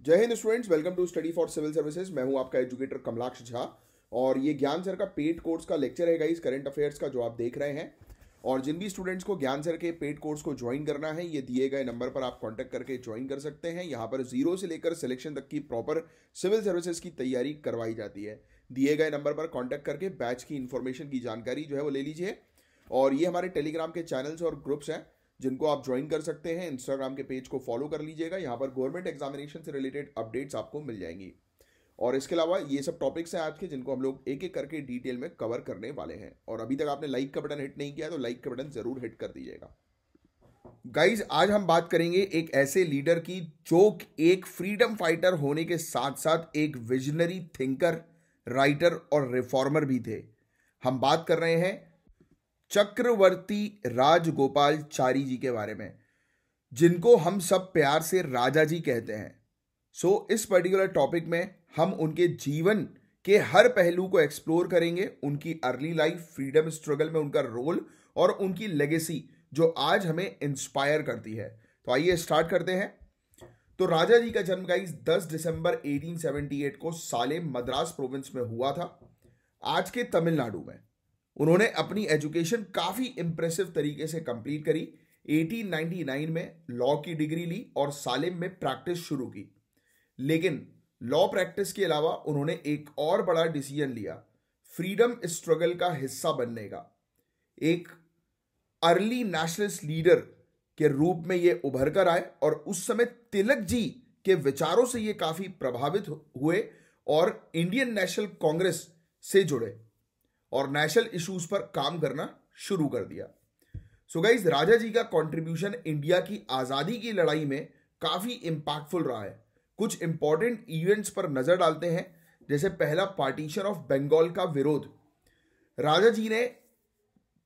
जय Hind students, welcome to study for civil services. मैं हूं आपका एजुकेटर कमलाक्ष झा और ये ज्ञान सर का पेड कोर्स का लेक्चर है गाइस, करंट अफेयर्स का, जो आप देख रहे हैं। और जिन भी स्टूडेंट्स को ज्ञान सर के पेड कोर्स को ज्वाइन करना है, ये दिए गए नंबर पर आप कांटेक्ट करके ज्वाइन कर सकते हैं। यहाँ पर 0 से लेकर सिलेक्शन तक की प्रॉपर सिविल सर्विसेज की तैयारी करवाई जाती है। दिए गए नंबर पर कांटेक्ट करके बैच की इंफॉर्मेशन की जानकारी जो है वो ले लीजिए। और ये हमारे टेलीग्राम के चैनल्स और ग्रुप्स हैं जिनको आप ज्वाइन कर सकते हैं। इंस्टाग्राम के पेज को फॉलो कर लीजिएगा, यहाँ पर गवर्नमेंट एग्जामिनेशन से रिलेटेड अपडेट्स आपको मिल जाएंगी। और इसके अलावा ये सब टॉपिक्स हैं आज के, जिनको हम लोग एक एक करके डिटेल में कवर करने वाले हैं। और अभी तक आपने लाइक का बटन हिट नहीं किया तो लाइक का बटन जरूर हिट कर दीजिएगा। गाइज, आज हम बात करेंगे एक ऐसे लीडर की जो एक फ्रीडम फाइटर होने के साथ साथ एक विजनरी थिंकर, राइटर और रिफॉर्मर भी थे। हम बात कर रहे हैं चक्रवर्ती राजगोपालचारी जी के बारे में, जिनको हम सब प्यार से राजा जी कहते हैं। इस पर्टिकुलर टॉपिक में हम उनके जीवन के हर पहलू को एक्सप्लोर करेंगे। उनकी अर्ली लाइफ, फ्रीडम स्ट्रगल में उनका रोल और उनकी लेगेसी जो आज हमें इंस्पायर करती है। तो आइए स्टार्ट करते हैं। तो राजा जी का जन्म गाइस 10 दिसंबर 1878 को सालेम, मद्रास प्रोविंस में हुआ था, आज के तमिलनाडु में। उन्होंने अपनी एजुकेशन काफी इंप्रेसिव तरीके से कंप्लीट करी। 1899 में लॉ की डिग्री ली और सालेम में प्रैक्टिस शुरू की। लेकिन लॉ प्रैक्टिस के अलावा उन्होंने एक और बड़ा डिसीजन लिया, फ्रीडम स्ट्रगल का हिस्सा बनने का। एक अर्ली नेशनलिस्ट लीडर के रूप में ये उभर कर आए और उस समय तिलक जी के विचारों से ये काफी प्रभावित हुए और इंडियन नेशनल कांग्रेस से जुड़े और नेशनल इश्यूज पर काम करना शुरू कर दिया। सो गाइस, राजा जी का कंट्रीब्यूशन इंडिया की आजादी की लड़ाई में काफी इंपैक्टफुल रहा है। कुछ इंपॉर्टेंट इवेंट्स पर नजर डालते हैं, जैसे पहला, पार्टीशन ऑफ बंगाल का विरोध। राजा जी ने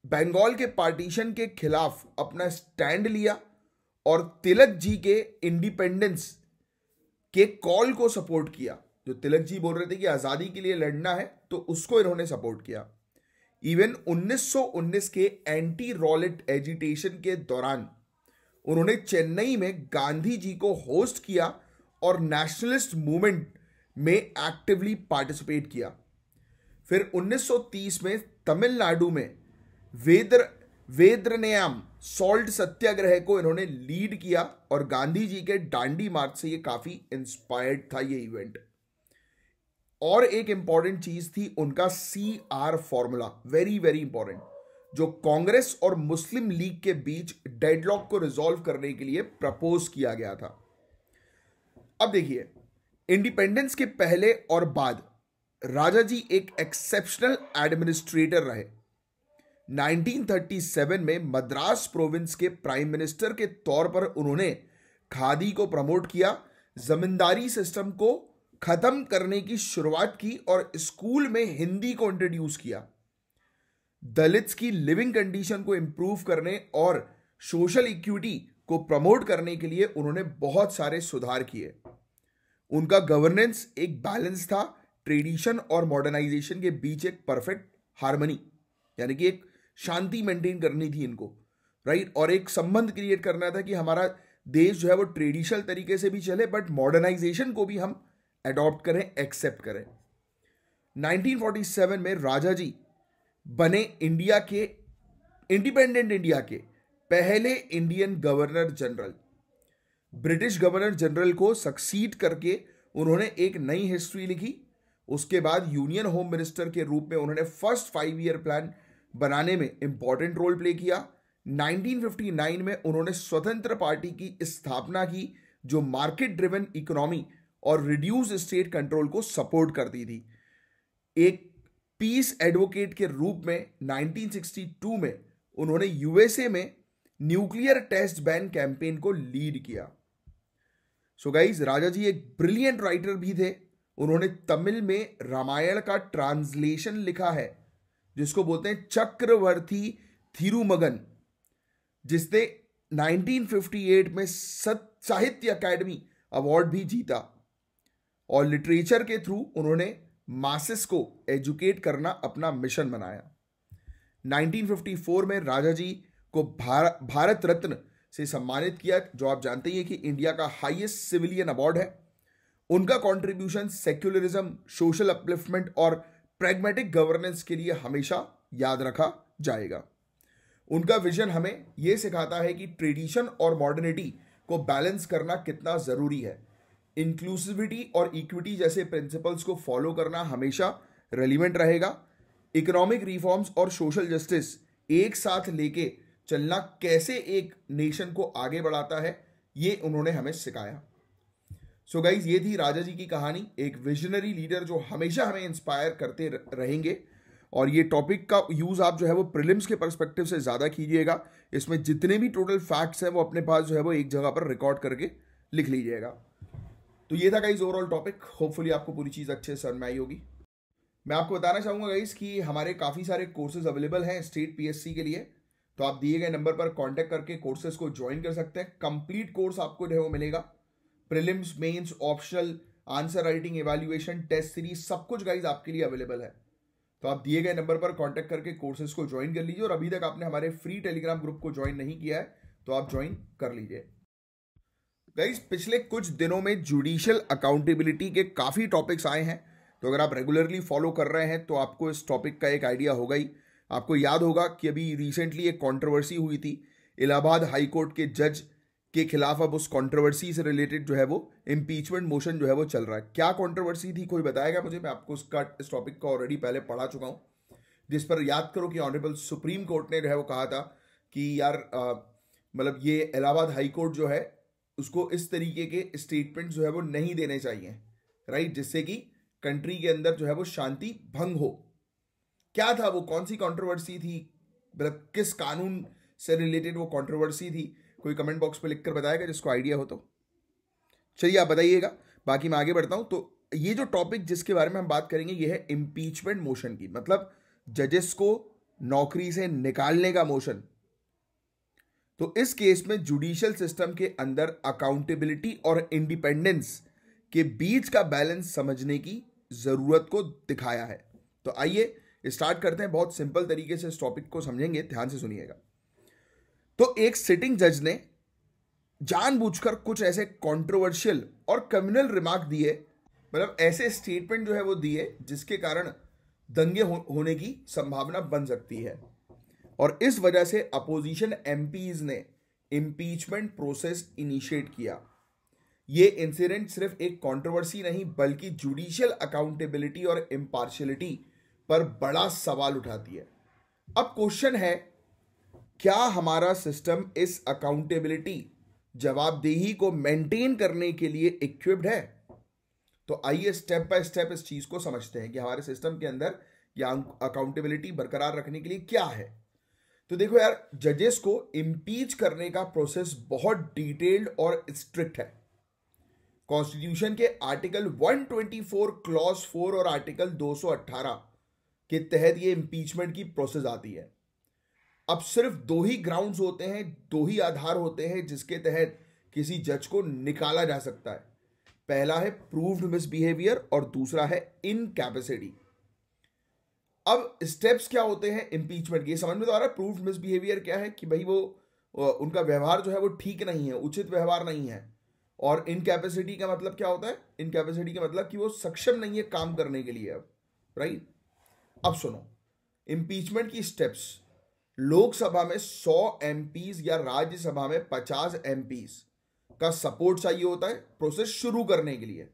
बंगाल के पार्टीशन के खिलाफ अपना स्टैंड लिया और तिलक जी के इंडिपेंडेंस के कॉल को सपोर्ट किया। जो तिलक जी बोल रहे थे कि आजादी के लिए लड़ना है, तो उसको इन्होंने सपोर्ट किया। इवन 1919 के एंटी रॉलेट एजिटेशन के दौरान उन्होंने चेन्नई में गांधी जी को होस्ट किया और नेशनलिस्ट मूवमेंट में एक्टिवली पार्टिसिपेट किया। फिर 1930 में तमिलनाडु में वेद्रनयाम सॉल्ट सत्याग्रह को इन्होंने लीड किया और गांधी जी के डांडी मार्च से ये काफी इंस्पायर्ड था ये इवेंट। और एक इंपॉर्टेंट चीज थी उनका CR formula, very very important, जो कांग्रेस और मुस्लिम लीग के बीच डेडलॉक को रिजॉल्व करने के लिए प्रपोज किया गया था। अब देखिए, इंडिपेंडेंस के पहले और बाद राजा जी एक एक्सेप्शनल एडमिनिस्ट्रेटर रहे। 1937 में मद्रास प्रोविंस के प्राइम मिनिस्टर के तौर पर उन्होंने खादी को प्रमोट किया, जमींदारी सिस्टम को खत्म करने की शुरुआत की और स्कूल में हिंदी को इंट्रोड्यूस किया। दलित्स की लिविंग कंडीशन को इंप्रूव करने और सोशल इक्विटी को प्रमोट करने के लिए उन्होंने बहुत सारे सुधार किए। उनका गवर्नेंस एक बैलेंस था, ट्रेडिशन और मॉडर्नाइजेशन के बीच एक परफेक्ट हार्मनी, यानी कि एक शांति मेंटेन करनी थी इनको, राइट। और एक संबंध क्रिएट करना था कि हमारा देश जो है वो ट्रेडिशनल तरीके से भी चले, बट मॉडर्नाइजेशन को भी हम अडॉप्ट करें, एक्सेप्ट करें। 1947 में राजा जी बने इंडिया के, इंडिपेंडेंट इंडिया के पहले Indian governor general. British governor general को सक्सीड करके उन्होंने एक नई हिस्ट्री लिखी। उसके बाद यूनियन होम मिनिस्टर के रूप में उन्होंने फर्स्ट 5 ईयर प्लान बनाने में इंपॉर्टेंट रोल प्ले किया। 1959 में उन्होंने स्वतंत्र पार्टी की स्थापना की, जो मार्केट ड्रिवन इकोनॉमी और रिड्यूस स्टेट कंट्रोल को सपोर्ट करती थी। एक पीस एडवोकेट के रूप में 1962 में उन्होंने यूएसए में न्यूक्लियर टेस्ट बैन कैंपेन को लीड किया। सो गाइज, राजा जी एक ब्रिलियंट राइटर भी थे। उन्होंने तमिल में रामायण का ट्रांसलेशन लिखा है, जिसको बोलते हैं चक्रवर्ती थिरुमगन, जिसने 1958 में साहित्य अकादमी अवार्ड भी जीता। और लिटरेचर के थ्रू उन्होंने मासेस को एजुकेट करना अपना मिशन बनाया। 1954 में राजा जी को भारत रत्न से सम्मानित किया, जो आप जानते ही हैं कि इंडिया का हाईएस्ट सिविलियन अवार्ड है। उनका कंट्रीब्यूशन सेक्युलरिज्म, सोशल अपलिफ्टमेंट और प्रैग्मेटिक गवर्नेंस के लिए हमेशा याद रखा जाएगा। उनका विजन हमें यह सिखाता है कि ट्रेडिशन और मॉडर्निटी को बैलेंस करना कितना जरूरी है। इंक्लूसिविटी और इक्विटी जैसे प्रिंसिपल्स को फॉलो करना हमेशा रेलिवेंट रहेगा। इकोनॉमिक रिफॉर्म्स और सोशल जस्टिस एक साथ लेके चलना कैसे एक नेशन को आगे बढ़ाता है, ये उन्होंने हमें सिखाया। सो गाइज, ये थी राजा जी की कहानी, एक विजनरी लीडर जो हमेशा हमें इंस्पायर करते रहेंगे। और ये टॉपिक का यूज आप जो है वो प्रीलिम्स के पर्सपेक्टिव से ज्यादा कीजिएगा। इसमें जितने भी टोटल फैक्ट्स हैं वो अपने पास जो है वो एक जगह पर रिकॉर्ड करके लिख लीजिएगा। तो ये था गाइज ओवरऑल टॉपिक। होपफुली आपको पूरी चीज अच्छे से समझ में आई होगी। मैं आपको बताना चाहूंगा गाइज कि हमारे काफी सारे कोर्सेज अवेलेबल हैं स्टेट पीएससी के लिए। तो आप दिए गए नंबर पर कांटेक्ट करके कोर्सेज को ज्वाइन कर सकते हैं। कंप्लीट कोर्स आपको जो है वो मिलेगा। Prelims, mains, optional, answer writing, evaluation, test series, सब कुछ गाइज आपके लिए अवेलेबल है। तो आप दिए गए नंबर पर कांटेक्ट करके कोर्सेज को ज्वाइन कर लीजिए। और अभी तक आपने हमारे फ्री टेलीग्राम ग्रुप को ज्वाइन नहीं किया है तो आप ज्वाइन कर लीजिए। गाइस, पिछले कुछ दिनों में जुडिशियल अकाउंटेबिलिटी के काफी टॉपिक्स आए हैं। तो अगर आप रेगुलरली फॉलो कर रहे हैं तो आपको इस टॉपिक का एक आइडिया होगा ही। आपको याद होगा कि अभी रिसेंटली एक कंट्रोवर्सी हुई थी। इलाहाबाद हाई कोर्ट के जज के खिलाफ अब उस कंट्रोवर्सी से रिलेटेड जो है वो इम्पीचमेंट मोशन जो है वो चल रहा है। क्या कंट्रोवर्सी थी, कोई बताएगा मुझे? मैं आपको इस टॉपिक को ऑलरेडी पहले पढ़ा चुका हूं, जिस पर याद करो कि ऑनरेबल सुप्रीम कोर्ट ने जो है वो कहा था कि यार मतलब ये इलाहाबाद हाई कोर्ट जो है उसको इस तरीके के स्टेटमेंट जो है वो नहीं देने चाहिए, राइट, जिससे कि कंट्री के अंदर जो है वो शांति भंग हो। क्या था वो, कौन सी कंट्रोवर्सी थी, मतलब किस कानून से रिलेटेड वो कंट्रोवर्सी थी? कोई कमेंट बॉक्स पे लिखकर बताएगा जिसको आइडिया हो तो। चलिए आप बताइएगा, बाकी मैं आगे बढ़ता हूं। तो ये जो टॉपिक जिसके बारे में हम बात करेंगे ये है इम्पीचमेंट मोशन की, मतलब जजेस को नौकरी से निकालने का मोशन। तो इस केस में जुडिशियल सिस्टम के अंदर अकाउंटेबिलिटी और इंडिपेंडेंस के बीच का बैलेंस समझने की जरूरत को दिखाया है। तो आइए स्टार्ट करते हैं। बहुत सिंपल तरीके से इस टॉपिक को समझेंगे, ध्यान से सुनिएगा। तो एक सिटिंग जज ने जानबूझकर कुछ ऐसे कंट्रोवर्शियल और कम्युनल रिमार्क दिए, मतलब ऐसे स्टेटमेंट जो है वो दिए जिसके कारण दंगे होने की संभावना बन सकती है। और इस वजह से अपोजिशन एमपीज ने इंपीचमेंट प्रोसेस इनिशिएट किया। ये इंसिडेंट सिर्फ एक कंट्रोवर्सी नहीं बल्कि जुडिशियल अकाउंटेबिलिटी और इम्पार्शियलिटी पर बड़ा सवाल उठाती है। अब क्वेश्चन है, क्या हमारा सिस्टम इस अकाउंटेबिलिटी, जवाबदेही को मेंटेन करने के लिए इक्विप्ड है? तो आइए स्टेप बाय स्टेप इस चीज को समझते हैं कि हमारे सिस्टम के अंदर या अकाउंटेबिलिटी बरकरार रखने के लिए क्या है। तो देखो यार, जजेस को इम्पीच करने का प्रोसेस बहुत डिटेल्ड और स्ट्रिक्ट है। कॉन्स्टिट्यूशन के आर्टिकल 124 क्लॉज 4 और आर्टिकल 218 के तहत ये इम्पीचमेंट की प्रोसेस आती है। अब सिर्फ दो ही ग्राउंड्स होते हैं, दो ही आधार होते हैं जिसके तहत किसी जज को निकाला जा सकता है। पहला है प्रूव्ड मिसबिहेवियर और दूसरा है इनकैपेसिटी। अब स्टेप्स क्या होते हैं इम्पीचमेंट के, समझ में तो आ रहा है? प्रूव्ड मिसबिहेवियर क्या है कि भाई वो उनका व्यवहार जो है वो ठीक नहीं है, उचित व्यवहार नहीं है। और इनकैपेसिटी का मतलब क्या होता है? इनकैपेसिटी का मतलब कि वो सक्षम नहीं है काम करने के लिए अब, राइट। अब सुनो, इम्पीचमेंट की स्टेप्स। लोकसभा में 100 एमपीज या राज्यसभा में 50 एमपीज का सपोर्ट चाहिए होता है प्रोसेस शुरू करने के लिए।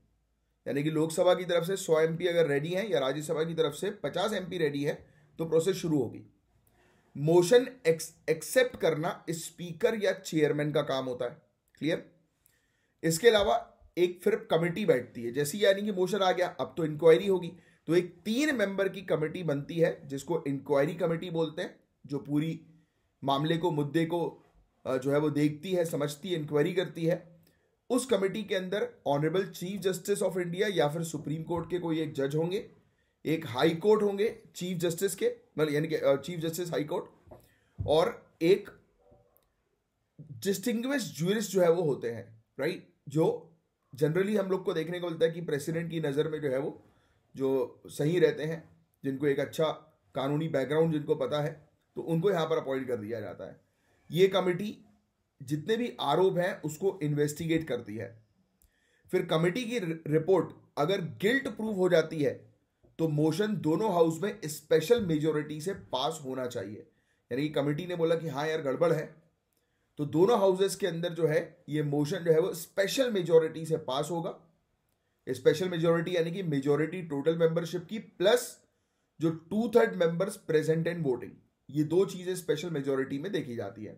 यानी कि लोकसभा की तरफ से 100 एमपी अगर रेडी हैं या राज्यसभा की तरफ से 50 एमपी रेडी है तो प्रोसेस शुरू होगी। मोशन एक्सेप्ट करना स्पीकर या चेयरमैन का काम होता है, क्लियर। इसके अलावा एक फिर कमेटी बैठती है, जैसी यानी कि मोशन आ गया अब तो इंक्वायरी होगी, तो एक 3 मेंबर की कमेटी बनती है जिसको इंक्वायरी कमेटी बोलते हैं, जो पूरी मामले को, मुद्दे को जो है वो देखती है, समझती है, इंक्वायरी करती है। उस कमेटी के अंदर honourable chief justice of India या फिर सुप्रीम कोर्ट के कोई एक जज होंगे, एक हाई कोर्ट होंगे चीफ जस्टिस के, मतलब यानी कि चीफ जस्टिस हाई कोर्ट, और एक डिस्टिंग्विश्ड ज्यूरिस्ट जो है वो होते हैं, राइट। जो जनरली हम लोग को देखने को मिलता है कि प्रेसिडेंट की नज़र में जो है वो जो सही रहते हैं, जिनको एक अच्छा कानूनी बैकग्राउंड जिनको पता है, तो उनको यहाँ पर अपॉइंट कर दिया जाता है। ये कमेटी जितने भी आरोप हैं उसको इन्वेस्टिगेट करती है। फिर कमेटी की रिपोर्ट अगर गिल्ट प्रूव हो जाती है तो मोशन दोनों हाउस में स्पेशल मेजोरिटी से पास होना चाहिए। यानी कि कमेटी ने बोला कि हाँ यार गड़बड़ है, तो दोनों हाउसेस के अंदर जो है ये मोशन जो है वो स्पेशल मेजोरिटी से पास होगा। स्पेशल मेजोरिटी यानी कि मेजोरिटी टोटल मेंबरशिप की प्लस जो 2/3 मेंबर्स प्रेजेंट एंड वोटिंग, ये दो चीजें स्पेशल मेजोरिटी में देखी जाती है।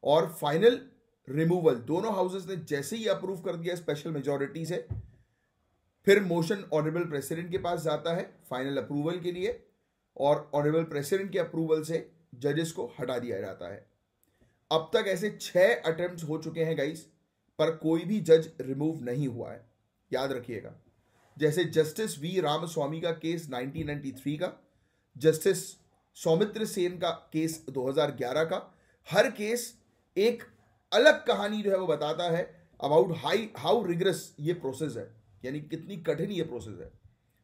और फाइनल रिमूवल दोनों हाउसेस ने जैसे ही अप्रूव कर दिया स्पेशल मेजोरिटी से, फिर मोशन ऑनरेबल प्रेसिडेंट के पास जाता है फाइनल अप्रूवल के लिए, और ऑनरेबल प्रेसिडेंट के अप्रूवल से जजेस को हटा दिया जाता है। अब तक ऐसे 6 अटेम्प्ट्स हो चुके हैं गाइस, पर कोई भी जज रिमूव नहीं हुआ है, याद रखिएगा। जैसे जस्टिस वी रामस्वामी का केस 1993 का, जस्टिस सौमित्र सेन का केस 2011 का, हर केस एक अलग कहानी जो है वो बताता है अबाउट हाउ रिग्रेस ये प्रोसेस है, यानी कितनी कठिन ये प्रोसेस है।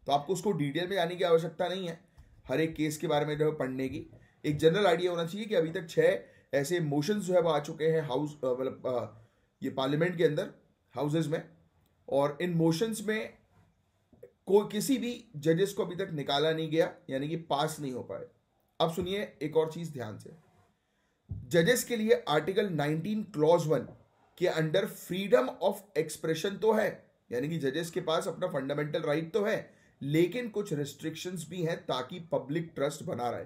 तो आपको उसको डिटेल में जाने की आवश्यकता नहीं है, हर एक केस के बारे में जो है पढ़ने की एक जनरल आइडिया होना चाहिए कि अभी तक 6 ऐसे मोशंस जो है वो आ चुके हैं हाउस मतलब ये पार्लियामेंट के अंदर हाउसेज में, और इन मोशंस में कोई किसी भी जजेस को अभी तक निकाला नहीं गया, यानी कि पास नहीं हो पाए। अब सुनिए एक और चीज ध्यान से, जजेस के लिए आर्टिकल 19 क्लॉज 1 के अंडर फ्रीडम ऑफ एक्सप्रेशन तो है, यानी कि जजेस के पास अपना फंडामेंटल राइट तो है, लेकिन कुछ रिस्ट्रिक्शंस भी हैं ताकि पब्लिक ट्रस्ट बना रहे।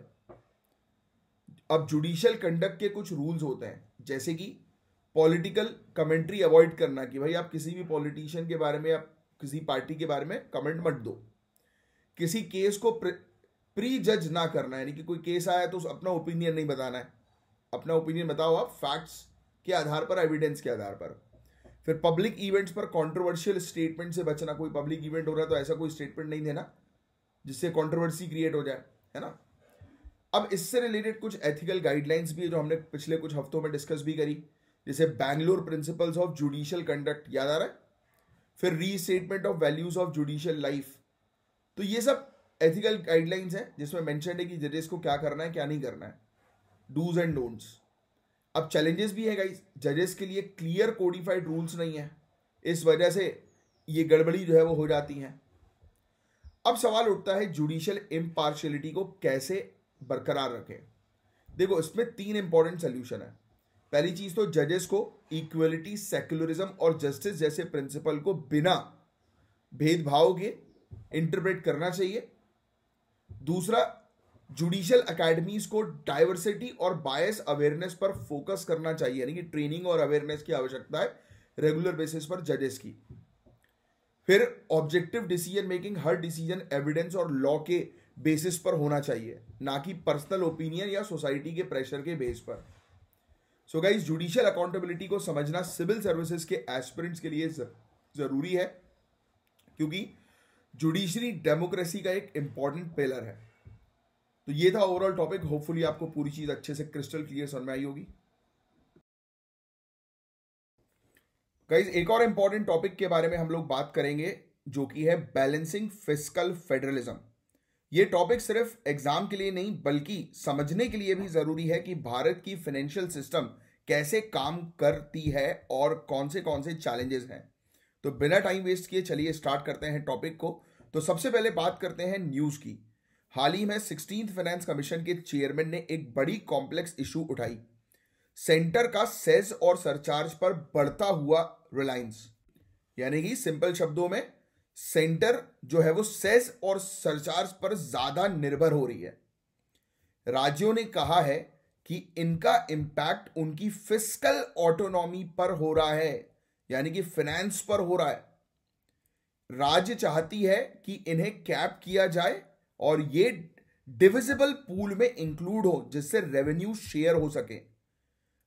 अब जुडिशियल कंडक्ट के कुछ रूल्स होते हैं, जैसे कि पॉलिटिकल कमेंट्री अवॉइड करना, कि भाई आप किसी भी पॉलिटिशियन के बारे में या किसी पार्टी के बारे में कमेंट मत दो। किसी केस को प्री जज ना करना, यानी कि कोई केस आया तो अपना ओपिनियन नहीं बताना है, अपना ओपिनियन बताओ आप फैक्ट्स के आधार पर, एविडेंस के आधार पर। फिर पब्लिक इवेंट्स पर कंट्रोवर्शियल स्टेटमेंट से बचना, कोई पब्लिक इवेंट हो रहा है तो ऐसा कोई स्टेटमेंट नहीं देना जिससे कंट्रोवर्सी क्रिएट हो जाए, है ना। अब इससे रिलेटेड कुछ एथिकल गाइडलाइंस भी है जो हमने पिछले कुछ हफ्तों में डिस्कस भी करी, जैसे Bangalore principles of judicial conduct, याद आ रहा है। फिर restatement of values of judicial life. तो ये सब एथिकल गाइडलाइंस हैं जिसमें मेंशन है कि जजेस को क्या करना है क्या नहीं करना है, डूज एंड डोंट्स। अब चैलेंजेस भी है गाइस, जजेस के लिए क्लियर कोडिफाइड रूल्स नहीं है, इस वजह से ये गड़बड़ी जो है वो हो जाती है। अब सवाल उठता है जुडिशियल इम्पार्शियलिटी को कैसे बरकरार रखें। देखो इसमें 3 इंपॉर्टेंट सोल्यूशन है। पहली चीज तो जजेस को इक्वलिटी, सेक्युलरिज्म और जस्टिस जैसे प्रिंसिपल को बिना भेदभाव के इंटरप्रेट करना चाहिए। दूसरा, जुडिशियल एकेडमीज को डाइवर्सिटी और बायस अवेयरनेस पर फोकस करना चाहिए, यानी कि ट्रेनिंग और अवेयरनेस की आवश्यकता है रेगुलर बेसिस पर जजेस की। फिर ऑब्जेक्टिव डिसीजन मेकिंग, हर डिसीजन एविडेंस और लॉ के बेसिस पर होना चाहिए, ना कि पर्सनल ओपिनियन या सोसाइटी के प्रेशर के बेस पर। सो गाइस, जुडिशियल अकाउंटेबिलिटी को समझना सिविल सर्विसेज के एस्पिरेंट्स के लिए जरूरी है, क्योंकि जुडिशरी डेमोक्रेसी का एक इंपॉर्टेंट पिलर है। तो ये था ओवरऑल टॉपिक, होपफुली आपको पूरी चीज अच्छे से क्रिस्टल क्लियर समझ में आई होगी। गाइस, एक और इंपॉर्टेंट टॉपिक के बारे में हम लोग बात करेंगे जो कि है बैलेंसिंग फिस्कल फेडरलिज्म। ये टॉपिक सिर्फ एग्जाम के लिए नहीं बल्कि समझने के लिए भी जरूरी है कि भारत की फाइनेंशियल सिस्टम कैसे काम करती है और कौन से चैलेंजेस हैं। तो बिना टाइम वेस्ट किए चलिए स्टार्ट करते हैं टॉपिक को। तो सबसे पहले बात करते हैं न्यूज की। हाल ही में 16th फाइनेंस कमीशन के चेयरमैन ने एक बड़ी कॉम्प्लेक्स इशू उठाई, सेंटर का सेज और सरचार्ज पर बढ़ता हुआ रिलायंस। यानी कि सिंपल शब्दों में सेंटर जो है वो सेस और सरचार्ज पर ज्यादा निर्भर हो रही है। राज्यों ने कहा है कि इनका इंपैक्ट उनकी फिस्कल ऑटोनॉमी पर हो रहा है, यानी कि फाइनेंस पर हो रहा है। राज्य चाहती है कि इन्हें कैप किया जाए और ये डिविजिबल पूल में इंक्लूड हो, जिससे रेवेन्यू शेयर हो सके।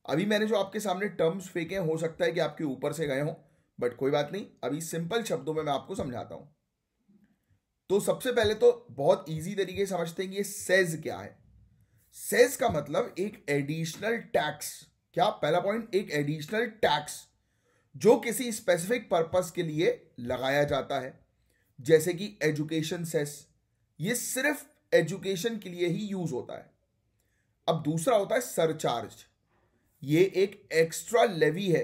अभी मैंने जो आपके सामने टर्म्स फेंके हो सकता है कि आपके ऊपर से गए हों, बट कोई बात नहीं, अभी सिंपल शब्दों में मैं आपको समझाता हूं। तो सबसे पहले तो बहुत इजी तरीके से समझते हैं कि ये सेज क्या है। सेज का मतलब एक एडिशनल टैक्स। क्या? पहला पॉइंट, एक एडिशनल टैक्स जो किसी स्पेसिफिक पर्पस के लिए लगाया जाता है, जैसे कि एजुकेशन सेस, ये सिर्फ एजुकेशन के लिए ही यूज होता है। अब दूसरा होता है सरचार्ज। ये एक एक्स्ट्रा लेवी है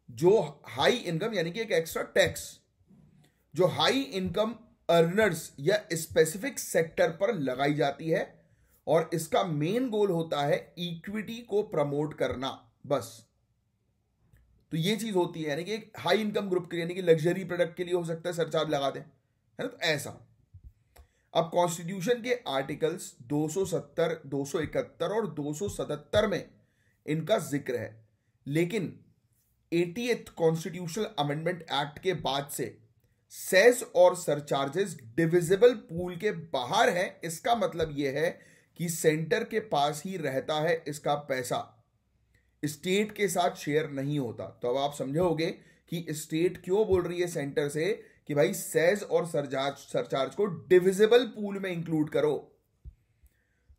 जो हाई इनकम यानी कि एक एक्स्ट्रा टैक्स जो हाई इनकम अर्नर्स या स्पेसिफिक सेक्टर पर लगाई जाती है, और इसका मेन गोल होता है इक्विटी को प्रमोट करना, बस। तो ये चीज होती है, यानी कि एक हाई इनकम ग्रुप के, यानी कि लग्जरी प्रोडक्ट के लिए हो सकता है सरचार्ज लगा दें, है ना, तो ऐसा। अब कॉन्स्टिट्यूशन के आर्टिकल्स 270, 271 और 277 में इनका जिक्र है, लेकिन 80th कॉन्स्टिट्यूशनल अमेंडमेंट एक्ट के बाद से सेस और सरचार्जेस डिविजिबल पूल के बाहर हैं। इसका मतलब यह है कि सेंटर के पास ही रहता है इसका पैसा, स्टेट के साथ शेयर नहीं होता। तो अब आप समझोगे कि स्टेट क्यों बोल रही है सेंटर से कि भाई सेस और सरचार्ज को डिविजिबल पूल में इंक्लूड करो।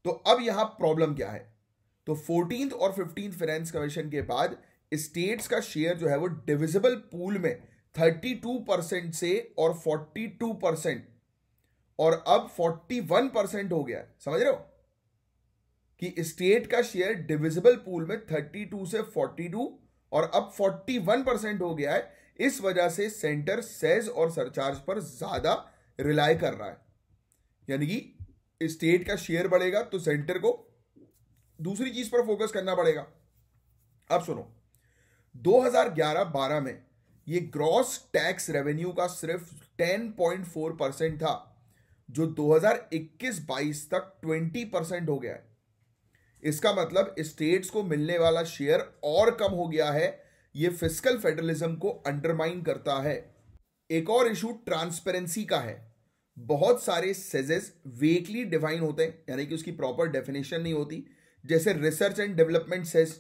तो अब यहां प्रॉब्लम क्या है, तो 14th और 15th फाइनेंस कमीशन के बाद स्टेट्स का शेयर जो है वो डिविजिबल पूल में 32% से और 42% और अब 41% हो गया है। समझ रहे हो कि स्टेट का शेयर डिविजिबल पूल में 32 से 42 और अब 41% हो गया है। इस वजह से सेंटर सेज और सरचार्ज पर ज्यादा रिलाय कर रहा है, यानी कि स्टेट का शेयर बढ़ेगा तो सेंटर को दूसरी चीज पर फोकस करना पड़ेगा। अब सुनो, 2011-12 में ये ग्रॉस टैक्स रेवेन्यू का सिर्फ 10.4% था, जो 2021-22 तक 20% हो गया है। इसका मतलब स्टेट्स को मिलने वाला शेयर और कम हो गया है। ये फिस्कल फेडरलिज्म को अंडरमाइन करता है। एक और इशू ट्रांसपेरेंसी का है। बहुत सारे सेजेस वेकली डिफाइन होते हैं, यानी कि उसकी प्रॉपर डेफिनेशन नहीं होती। जैसे रिसर्च एंड डेवलपमेंट सेज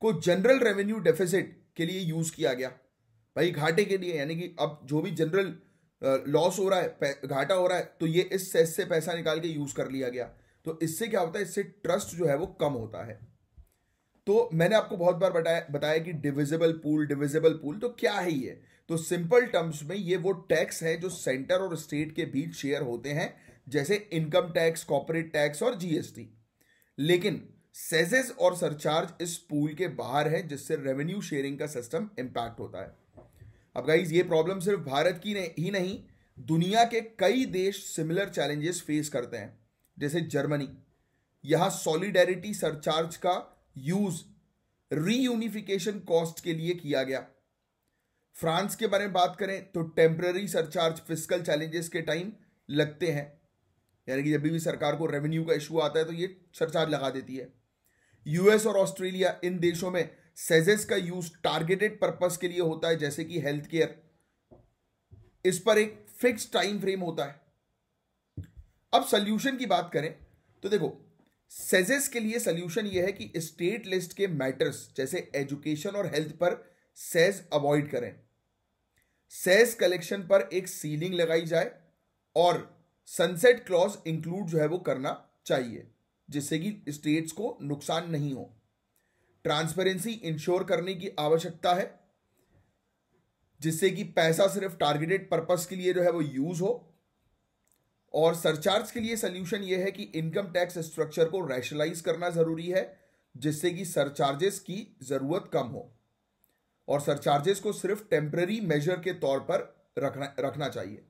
को जनरल रेवेन्यू डेफिसिट के लिए यूज किया गया, भाई घाटे के लिए, यानी कि अब जो भी जनरल लॉस हो रहा है, घाटा हो रहा है, तो ये इस सेज से पैसा निकाल के यूज कर लिया गया। तो इससे क्या होता है, इससे ट्रस्ट जो है वो कम होता है। तो मैंने आपको बहुत बार बताया कि डिविजिबल पूल तो क्या है ये। तो सिंपल टर्म्स में ये वो टैक्स है जो सेंटर और स्टेट के बीच शेयर होते हैं, जैसे इनकम टैक्स, कॉर्पोरेट टैक्स और जीएसटी। लेकिन सेजेस और सरचार्ज इस पूल के बाहर है, जिससे रेवेन्यू शेयरिंग का सिस्टम इंपैक्ट होता है। अब गाइज, ये प्रॉब्लम सिर्फ भारत की ही नहीं, दुनिया के कई देश सिमिलर चैलेंजेस फेस करते हैं। जैसे जर्मनी, यहां सॉलिडेरिटी सरचार्ज का यूज रीयूनिफिकेशन कॉस्ट के लिए किया गया। फ्रांस के बारे में बात करें तो टेम्पररी सरचार्ज फिस्कल चैलेंजेस के टाइम लगते हैं, यानी कि जब भी सरकार को रेवेन्यू का इशू आता है तो ये सरचार्ज लगा देती है। यूएस और ऑस्ट्रेलिया, इन देशों में सेजेस का यूज टारगेटेड पर्पस के लिए होता है, जैसे कि हेल्थ केयर। इस पर एक फिक्स टाइम फ्रेम होता है। अब सोल्यूशन की बात करें तो देखो, सेजेस के लिए सोल्यूशन यह है कि स्टेट लिस्ट के मैटर्स जैसे एजुकेशन और हेल्थ पर सेज अवॉइड करें। सेज कलेक्शन पर एक सीलिंग लगाई जाए और सनसेट क्लॉज इंक्लूड जो है वो करना चाहिए, जिससे कि स्टेट्स को नुकसान नहीं हो। ट्रांसपेरेंसी इंश्योर करने की आवश्यकता है, जिससे कि पैसा सिर्फ टारगेटेड पर्पस के लिए जो है वो यूज हो। और सरचार्ज के लिए सोल्यूशन यह है कि इनकम टैक्स स्ट्रक्चर को रैशनलाइज करना जरूरी है, जिससे कि सरचार्जेस की जरूरत कम हो, और सरचार्जेस को सिर्फ टेम्पररी मेजर के तौर पर रखना चाहिए।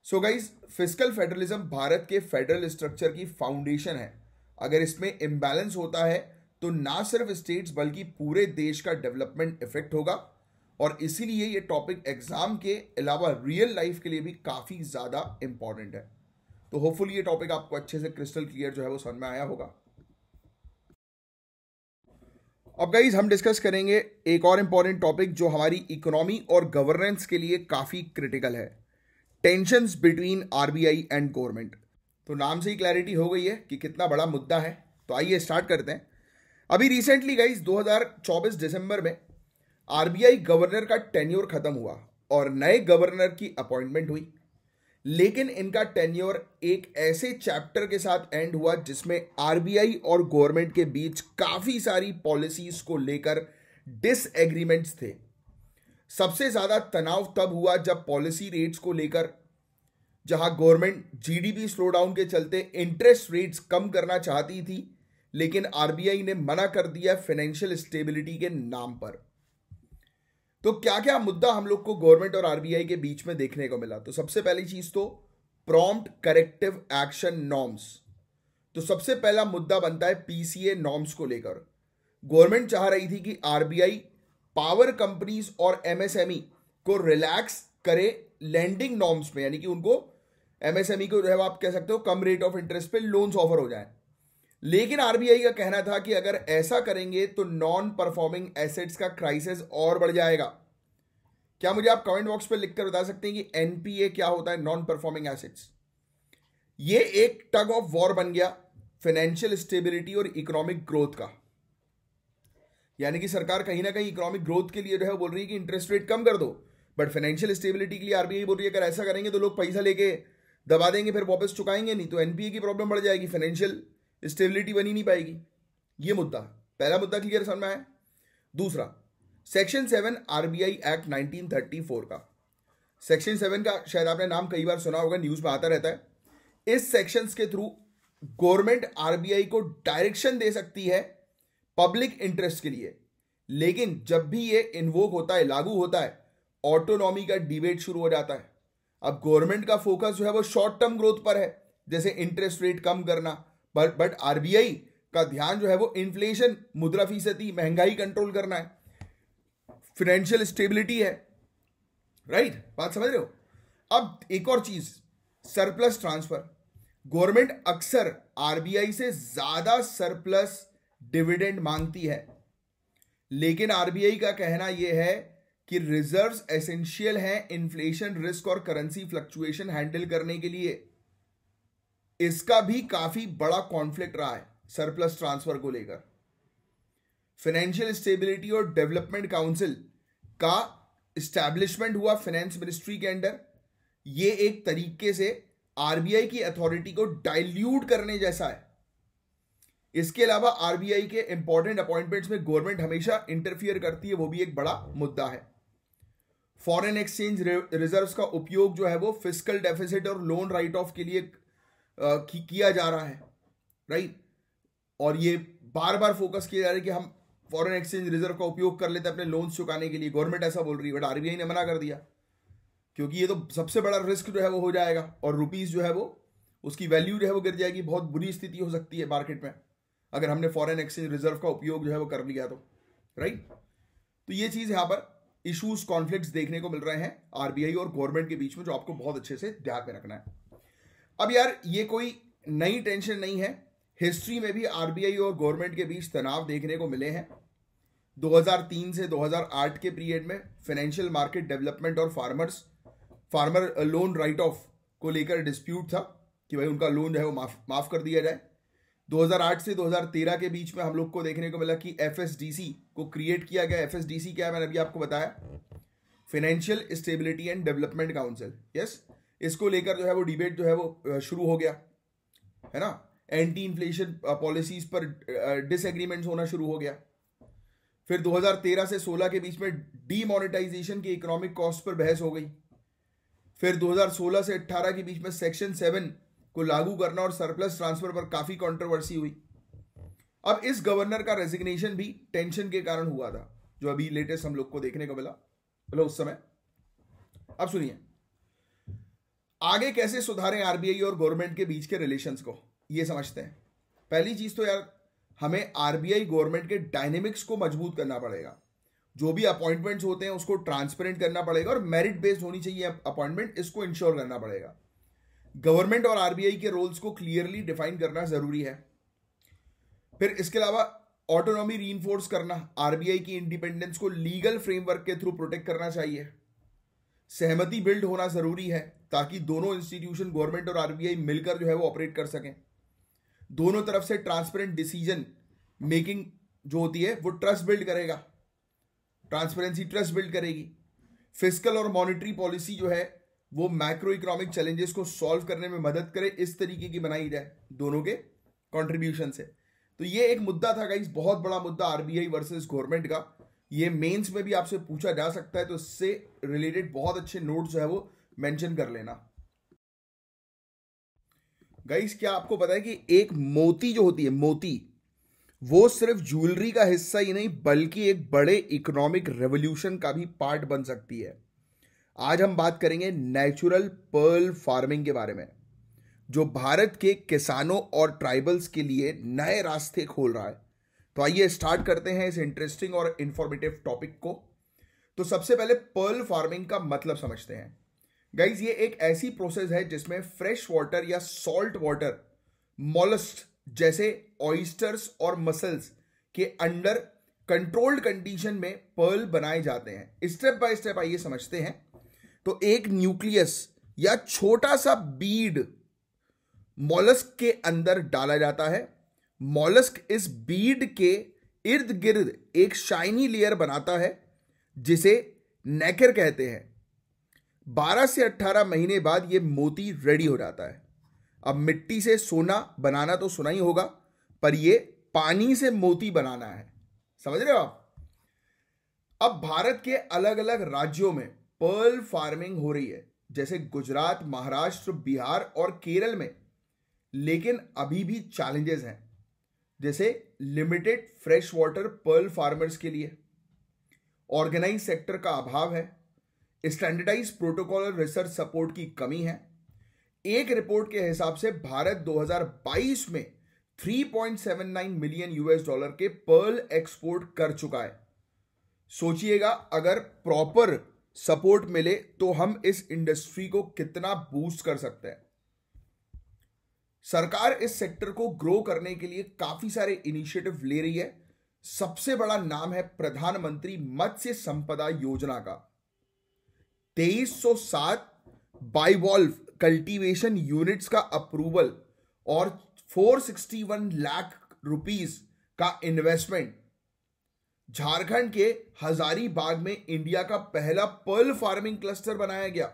So guys, fiscal federalism Bharat के फेडरल स्ट्रक्चर की फाउंडेशन है। अगर इसमें इम्बैलेंस होता है तो ना सिर्फ स्टेट्स बल्कि पूरे देश का डेवलपमेंट इफेक्ट होगा, और इसीलिए ये टॉपिक एग्जाम के अलावा रियल लाइफ के लिए भी काफी ज्यादा इंपॉर्टेंट है। तो होपफुली ये टॉपिक आपको अच्छे से क्रिस्टल क्लियर जो है वो समझ में आया होगा। अब गाइज, हम डिस्कस करेंगे एक और इंपॉर्टेंट टॉपिक जो हमारी इकोनॉमी और गवर्नेंस के लिए काफी क्रिटिकल है, tensions between RBI and government. तो नाम से ही क्लैरिटी हो गई है कि कितना बड़ा मुद्दा है। तो आइए स्टार्ट करते हैं। अभी रिसेंटली गाइज 2024 दिसंबर में आरबीआई गवर्नर का टेन्योर खत्म हुआ और नए गवर्नर की अपॉइंटमेंट हुई, लेकिन इनका टेन्योर एक ऐसे चैप्टर के साथ एंड हुआ जिसमें आरबीआई और गवर्नमेंट के बीच काफी सारी पॉलिसीज को लेकर डिसएग्रीमेंट्स थे। सबसे ज्यादा तनाव तब हुआ जब पॉलिसी रेट्स को लेकर, जहां गवर्नमेंट जीडीपी स्लोडाउन के चलते इंटरेस्ट रेट्स कम करना चाहती थी, लेकिन आरबीआई ने मना कर दिया फाइनेंशियल स्टेबिलिटी के नाम पर। तो क्या क्या मुद्दा हम लोग को गवर्नमेंट और आरबीआई के बीच में देखने को मिला? तो सबसे पहली चीज तो प्रॉम्प्ट करेक्टिव एक्शन नॉर्म्स। तो सबसे पहला मुद्दा बनता है पीसीए नॉर्म्स को लेकर। गवर्नमेंट चाह रही थी कि आरबीआई पावर कंपनीज और एमएसएमई को रिलैक्स करे लैंडिंग नॉर्म्स में, यानी कि उनको एमएसएमई को जो है आप कह सकते हो कम रेट ऑफ इंटरेस्ट पे लोन्स ऑफर हो जाए। लेकिन आरबीआई का कहना था कि अगर ऐसा करेंगे तो नॉन परफॉर्मिंग एसेट्स का क्राइसिस और बढ़ जाएगा। क्या मुझे आप कमेंट बॉक्स पे लिखकर बता सकते हैं कि एनपीए क्या होता है, नॉन परफॉर्मिंग एसेट्स? ये एक टग ऑफ वॉर बन गया फाइनेंशियल स्टेबिलिटी और इकोनॉमिक ग्रोथ का। यानी कि सरकार कहीं ना कहीं इकोनॉमिक ग्रोथ के लिए जो है बोल रही है कि इंटरेस्ट रेट कम कर दो, बट फाइनेंशियल स्टेबिलिटी के लिए आरबीआई बोल रही है अगर ऐसा करेंगे तो लोग पैसा लेके दबा देंगे, फिर वापस चुकाएंगे नहीं, तो एनपीए की प्रॉब्लम बढ़ जाएगी, फाइनेंशियल स्टेबिलिटी बनी नहीं पाएगी। ये मुद्दा, पहला मुद्दा क्लियर समझ में आया। दूसरा, सेक्शन 7 आरबीआई एक्ट 1934 का। सेक्शन 7 का शायद आपने नाम कई बार सुना होगा, न्यूज में आता रहता है। इस सेक्शंस के थ्रू गवर्नमेंट आरबीआई को डायरेक्शन दे सकती है पब्लिक इंटरेस्ट के लिए, लेकिन जब भी ये इन्वोक होता है, लागू होता है, ऑटोनॉमी का डिबेट शुरू हो जाता है। अब गवर्नमेंट का फोकस जो है वो शॉर्ट टर्म ग्रोथ पर है, जैसे इंटरेस्ट रेट कम करना, बट आरबीआई का ध्यान जो है वो इन्फ्लेशन, मुद्राफीसदी, महंगाई कंट्रोल करना है, फाइनेंशियल स्टेबिलिटी है। राइट, बात समझ रहे हो? अब एक और चीज, सरप्लस ट्रांसफर। गवर्नमेंट अक्सर आरबीआई से ज्यादा सरप्लस डिविडेंड मांगती है, लेकिन आरबीआई का कहना यह है कि रिजर्व्स एसेंशियल हैं इन्फ्लेशन रिस्क और करेंसी फ्लक्चुएशन हैंडल करने के लिए। इसका भी काफी बड़ा कॉन्फ्लिक्ट रहा है सरप्लस ट्रांसफर को लेकर। फाइनेंशियल स्टेबिलिटी और डेवलपमेंट काउंसिल का इस्टेब्लिशमेंट हुआ फाइनेंस मिनिस्ट्री के अंडर। ये एक तरीके से आरबीआई की अथॉरिटी को डाइल्यूट करने जैसा है। इसके अलावा आरबीआई के इंपॉर्टेंट अपॉइंटमेंट्स में गवर्नमेंट हमेशा इंटरफियर करती है, वो भी एक बड़ा मुद्दा है। फॉरेन एक्सचेंज रिजर्व्स का उपयोग जो है वो फिस्कल डेफिसिट और लोन राइट ऑफ के लिए किया जा रहा है। राइट, और ये बार बार फोकस किया जा रहा है कि हम फॉरेन एक्सचेंज रिजर्व का उपयोग कर लेते हैं अपने लोन्स चुकाने के लिए। गवर्नमेंट ऐसा बोल रही है, बट आरबीआई ने मना कर दिया, क्योंकि ये तो सबसे बड़ा रिस्क जो है वो हो जाएगा, और रुपीस जो है वो उसकी वैल्यू जो है वो गिर जाएगी। बहुत बुरी स्थिति हो सकती है मार्केट में अगर हमने फॉरेन एक्सचेंज रिजर्व का उपयोग जो है वो कर लिया तो। राइट, तो ये चीज यहां पर इश्यूज, कॉन्फ्लिक्ट्स देखने को मिल रहे हैं आरबीआई और गवर्नमेंट के बीच में, जो आपको बहुत अच्छे से ध्यान में रखना है। अब यार ये कोई नई टेंशन नहीं है, हिस्ट्री में भी आरबीआई और गवर्नमेंट के बीच तनाव देखने को मिले हैं। 2003 से 2008 के पीरियड में फाइनेंशियल मार्केट डेवलपमेंट और फार्मर लोन राइट ऑफ को लेकर डिस्प्यूट था कि भाई उनका लोन जो है वो माफ कर दिया जाए। 2008 से 2013 के बीच में हम लोग को देखने को मिला कि एफएसडीसी को क्रिएट किया गया। एफएसडीसी क्या है, मैंने अभी आपको बताया, financial stability and development council. Yes, इसको लेकर जो है वो डिबेट जो है वो शुरू हो गया है ना। एंटी इन्फ्लेशन पॉलिसीज पर डिसएग्रीमेंट्स होना शुरू हो गया। फिर 2013 से 16 के बीच में डीमोनेटाइजेशन की इकोनॉमिक कॉस्ट पर बहस हो गई। फिर 2016 से 18 के बीच में सेक्शन 7 को लागू करना और सरप्लस ट्रांसफर पर काफी कंट्रोवर्सी हुई। अब इस गवर्नर का रेजिग्नेशन भी टेंशन के कारण हुआ था, जो अभी लेटेस्ट हम लोग को देखने को मिला मतलब उस समय। अब सुनिए, आगे कैसे सुधारें आरबीआई और गवर्नमेंट के बीच के रिलेशंस को, ये समझते हैं। पहली चीज तो यार, हमें आरबीआई गवर्नमेंट के डायनेमिक्स को मजबूत करना पड़ेगा। जो भी अपॉइंटमेंट्स होते हैं उसको ट्रांसपेरेंट करना पड़ेगा और मेरिट बेस्ड होनी चाहिए अपॉइंटमेंट, इसको इंश्योर करना पड़ेगा। गवर्नमेंट और आरबीआई के रोल्स को क्लियरली डिफाइन करना जरूरी है। फिर इसके अलावा ऑटोनॉमी रीइंफोर्स करना, आरबीआई की इंडिपेंडेंस को लीगल फ्रेमवर्क के थ्रू प्रोटेक्ट करना चाहिए। सहमति बिल्ड होना जरूरी है ताकि दोनों इंस्टीट्यूशन, गवर्नमेंट और आरबीआई मिलकर जो है वो ऑपरेट कर सकें। दोनों तरफ से ट्रांसपेरेंट डिसीजन मेकिंग जो होती है वो ट्रस्ट बिल्ड करेगा, ट्रांसपेरेंसी ट्रस्ट बिल्ड करेगी। फिस्कल और मॉनेटरी पॉलिसी जो है वो मैक्रो इकोनॉमिक चैलेंजेस को सॉल्व करने में मदद करे, इस तरीके की बनाई जाए दोनों के कंट्रीब्यूशन से। तो ये एक मुद्दा था गाइस, बहुत बड़ा मुद्दा आरबीआई वर्सेस गवर्नमेंट का। ये मेंस में भी आपसे पूछा जा सकता है, तो इससे रिलेटेड बहुत अच्छे नोट्स जो है वो मेंशन कर लेना। गाइस क्या आपको पता है कि एक मोती जो होती है, मोती, वो सिर्फ ज्वेलरी का हिस्सा ही नहीं बल्कि एक बड़े इकोनॉमिक रेवोल्यूशन का भी पार्ट बन सकती है। आज हम बात करेंगे नेचुरल पर्ल फार्मिंग के बारे में, जो भारत के किसानों और ट्राइबल्स के लिए नए रास्ते खोल रहा है। तो आइए स्टार्ट करते हैं इस इंटरेस्टिंग और इंफॉर्मेटिव टॉपिक को। तो सबसे पहले पर्ल फार्मिंग का मतलब समझते हैं। गाइज, ये एक ऐसी प्रोसेस है जिसमें फ्रेश वाटर या सॉल्ट वाटर मॉलस्क जैसे ऑयस्टर्स और मसल्स के अंडर कंट्रोल्ड कंडीशन में पर्ल बनाए जाते हैं। स्टेप बाय स्टेप आइए समझते हैं। तो एक न्यूक्लियस या छोटा सा बीड मॉलस्क के अंदर डाला जाता है। मॉलस्क इस बीड के इर्द गिर्द एक शाइनी लेयर बनाता है जिसे नेकर कहते हैं। 12 से 18 महीने बाद यह मोती रेडी हो जाता है। अब मिट्टी से सोना बनाना तो सुना ही होगा, पर यह पानी से मोती बनाना है। समझ रहे हो आप? अब भारत के अलग अलग राज्यों में पर्ल फार्मिंग हो रही है, जैसे गुजरात, महाराष्ट्र, बिहार और केरल में। लेकिन अभी भी चैलेंजेस हैं, जैसे limited fresh water pearl farmers के लिए, ऑर्गेनाइज सेक्टर का अभाव है, स्टैंडर्डाइज प्रोटोकॉल और रिसर्च सपोर्ट की कमी है। एक रिपोर्ट के हिसाब से भारत 2022 में 3.79 मिलियन यूएस डॉलर के पर्ल एक्सपोर्ट कर चुका है। सोचिएगा, अगर प्रॉपर सपोर्ट मिले तो हम इस इंडस्ट्री को कितना बूस्ट कर सकते हैं। सरकार इस सेक्टर को ग्रो करने के लिए काफी सारे इनिशिएटिव ले रही है। सबसे बड़ा नाम है प्रधानमंत्री मत्स्य संपदा योजना का। 2307 बाइवॉल्व कल्टीवेशन यूनिट्स का अप्रूवल और 461 लाख रुपीस का इन्वेस्टमेंट। झारखंड के हजारीबाग में इंडिया का पहला पर्ल फार्मिंग क्लस्टर बनाया गया।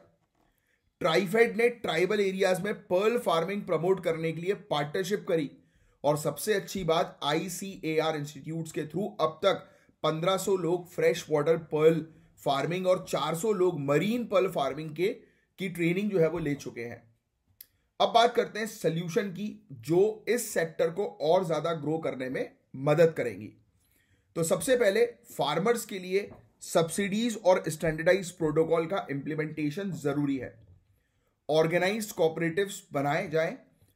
ट्राइफेड ने ट्राइबल एरियाज में पर्ल फार्मिंग प्रमोट करने के लिए पार्टनरशिप करी। और सबसे अच्छी बात, ICAR इंस्टीट्यूट्स के थ्रू अब तक 1500 लोग फ्रेश वाटर पर्ल फार्मिंग और 400 लोग मरीन पर्ल फार्मिंग की ट्रेनिंग जो है वो ले चुके हैं। अब बात करते हैं सॉल्यूशन की, जो इस सेक्टर को और ज्यादा ग्रो करने में मदद करेंगी। तो सबसे पहले फार्मर्स के लिए सब्सिडीज और स्टैंडर्डाइज प्रोटोकॉल का इंप्लीमेंटेशन जरूरी है। ऑर्गेनाइज्ड कोऑपरेटिव्स बनाए जाएं